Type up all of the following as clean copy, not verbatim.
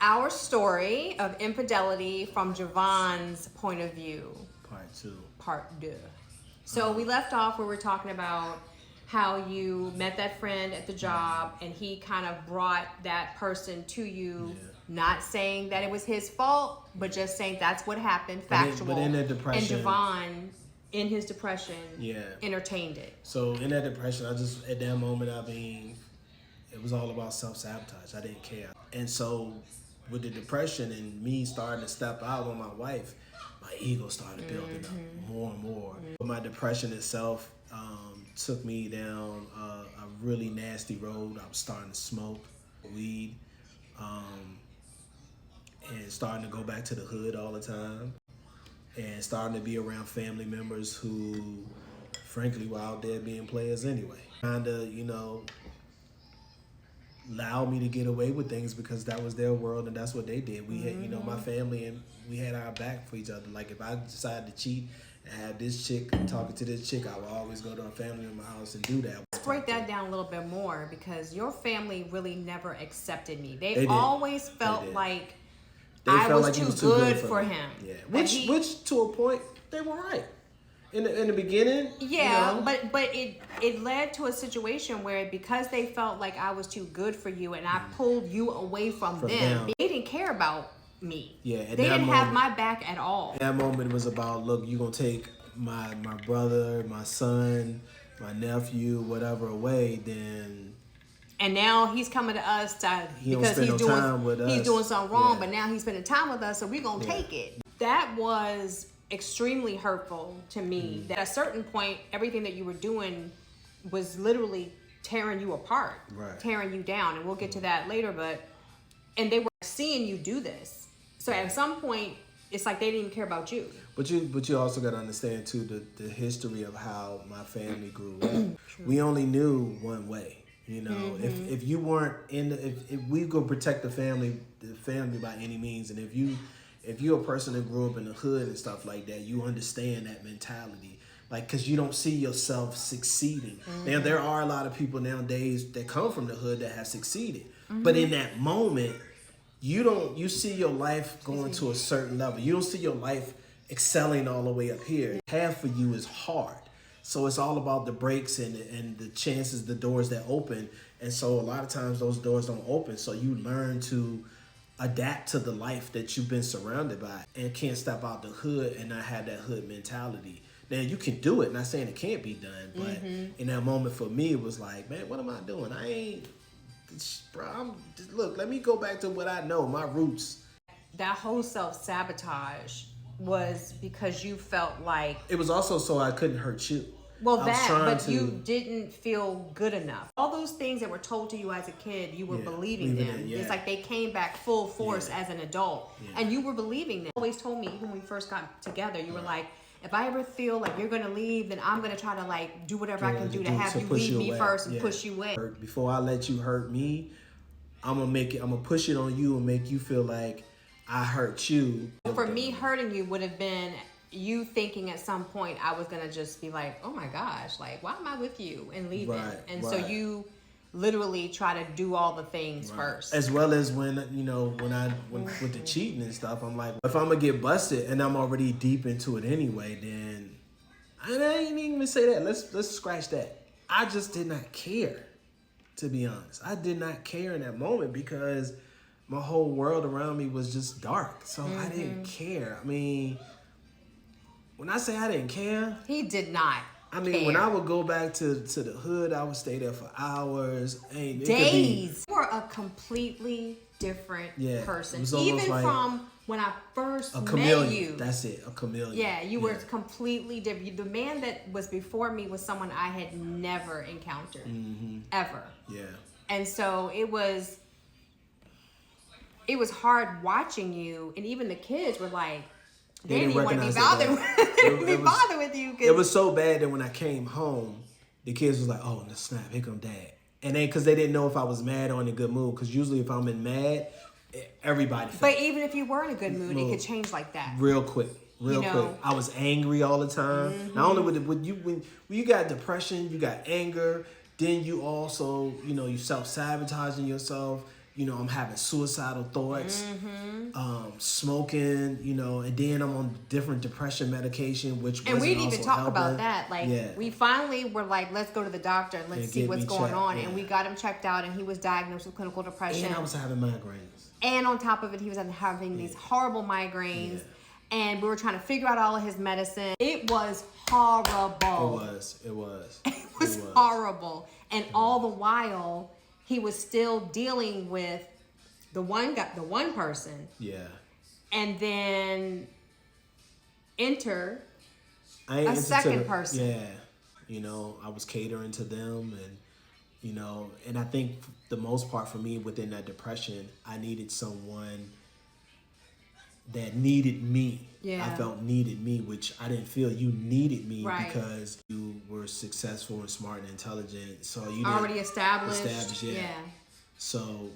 Our story of infidelity from Jevonne's point of view. Part 2. Part 2. So we left off where we're talking about how you met that friend at the job and he kind of brought that person to you, not saying that it was his fault, but just saying that's what happened, factual. But in that depression, and Jevonne, in his depression, yeah, entertained it. So in that depression, I just, at that moment, I mean, it was all about self-sabotage. I didn't care. And so with the depression and me starting to step out on my wife, my ego started building up more and more. But my depression itself took me down a really nasty road. I was starting to smoke weed and starting to go back to the hood all the time and starting to be around family members who, frankly, were out there being players anyway. Kind of, allowed me to get away with things because that was their world and that's what they did. We had, my family, and we had our back for each other. Like if I decided to cheat and have this chick talking to this chick, I would always go to a family in my house and do that. Let's break that down a little bit more because your family really never accepted me. They always felt like I was too good for him. Yeah, which to a point they were right. In the beginning, yeah, but it led to a situation where because they felt like I was too good for you and I pulled you away from them, they didn't care about me. Yeah, they didn't have my back at all. At that moment was about, look, you're gonna take my brother, my son, my nephew, whatever away, then. And now he's coming to us because he's doing something wrong, but now he's spending time with us, so we're gonna take it. That was extremely hurtful to me. That at a certain point, everything that you were doing was literally tearing you apart, tearing you down, and we'll get to that later. And they were seeing you do this, so at some point, it's like they didn't even care about you. But you also got to understand too the history of how my family grew up. We only knew one way. If you weren't if we go protect the family by any means, and if you're a person that grew up in the hood and stuff like that, you understand that mentality. Like, because you don't see yourself succeeding. Now, there are a lot of people nowadays that come from the hood that have succeeded. But in that moment, you see your life going to a certain level. You don't see your life excelling all the way up here. Half for you is hard. So it's all about the breaks and the chances, the doors that open. And so a lot of times those doors don't open. So you learn to adapt to the life that you've been surrounded by and can't step out the hood and not have that hood mentality. Now you can do it, not saying it can't be done, but in that moment for me, it was like, man, what am I doing? Look, let me go back to what I know, my roots. That whole self-sabotage was because you felt like... It was also so I couldn't hurt you. Well, you didn't feel good enough. All those things that were told to you as a kid, you were believing them. It's like they came back full force as an adult, and you were believing them. You always told me when we first got together, you were like, if I ever feel like you're gonna leave, then I'm gonna try to like do whatever I can do to have you leave me first and push you away. Before I let you hurt me, I'm gonna push it on you and make you feel like I hurt you. For me, hurting you would have been you thinking at some point I was gonna just be like, oh my gosh, like why am I with you and leaving? So you literally try to do all the things first. As well as when with the cheating and stuff, I'm like, if I'm gonna get busted and I'm already deep into it anyway, then I ain't even say that. Let's scratch that. I just did not care, to be honest. I did not care in that moment because my whole world around me was just dark. So I didn't care. I mean, when I say I didn't care, he did not. I mean, when I would go back to the hood, I would stay there for hours, days. You were a completely different person, even like from when I first met you. That's it, a chameleon. Yeah, you were completely different. The man that was before me was someone I had never encountered, ever. Yeah, and so it was hard watching you, and even the kids were like, they didn't want to be bothered with you. It was so bad that when I came home, the kids was like, oh, snap, here come dad. And then, because they didn't know if I was mad or in a good mood, because usually if I'm in mad, everybody felt. But even if you were in a good mood, it could change like that. Real quick. Quick. I was angry all the time. Not only when you got depression, you got anger, then you also, you self-sabotaging yourself. I'm having suicidal thoughts, smoking, and then I'm on different depression medication, which wasn't and we didn't also even talk helping. about that. Like, we finally were like, let's go to the doctor and let's see what's going on. And we got him checked out, and he was diagnosed with clinical depression. And I was having migraines. And on top of it, he was having these horrible migraines. Yeah. And we were trying to figure out all of his medicine. It was horrible. It was horrible. And all the while, he was still dealing with the one person. Yeah. And then a second person. Yeah. I was catering to them, and I think the most part for me within that depression, I needed someone that needed me. Yeah. I felt needed me, which I didn't feel you needed me, right, because you were successful and smart and intelligent. So you already established. Yeah. So,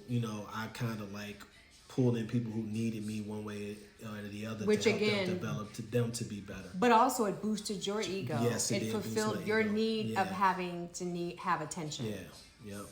I kind of like pulled in people who needed me one way or the other, which to help again them develop them to be better. But also it boosted your ego. Yes, it did fulfilled your need of having to have attention. Yeah. Yep.